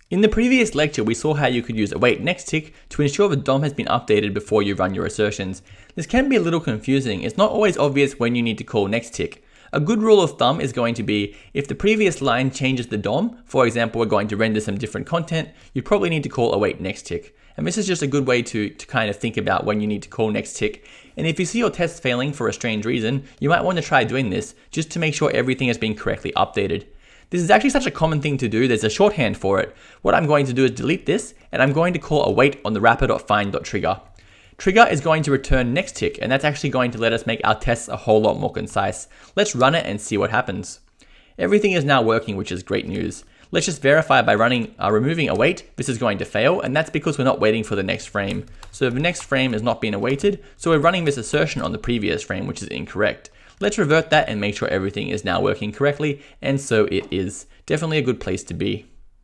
In the previous lecture, we saw how you could use await nextTick to ensure the DOM has been updated before you run your assertions. This can be a little confusing. It's not always obvious when you need to call nextTick. A good rule of thumb is going to be if the previous line changes the DOM, for example, we're going to render some different content, you probably need to call await nextTick. And this is just a good way to kind of think about when you need to call nextTick. And if you see your test failing for a strange reason, you might want to try doing this just to make sure everything has been correctly updated. This is actually such a common thing to do, there's a shorthand for it. What I'm going to do is delete this, and I'm going to call await on the wrapper.find.trigger. Trigger is going to return nextTick, and that's actually going to let us make our tests a whole lot more concise. Let's run it and see what happens. Everything is now working, which is great news. Let's just verify by removing await. This is going to fail, and that's because we're not waiting for the next frame. So the next frame is not being awaited, so we're running this assertion on the previous frame, which is incorrect. Let's revert that and make sure everything is now working correctly, and so it is. Definitely a good place to be.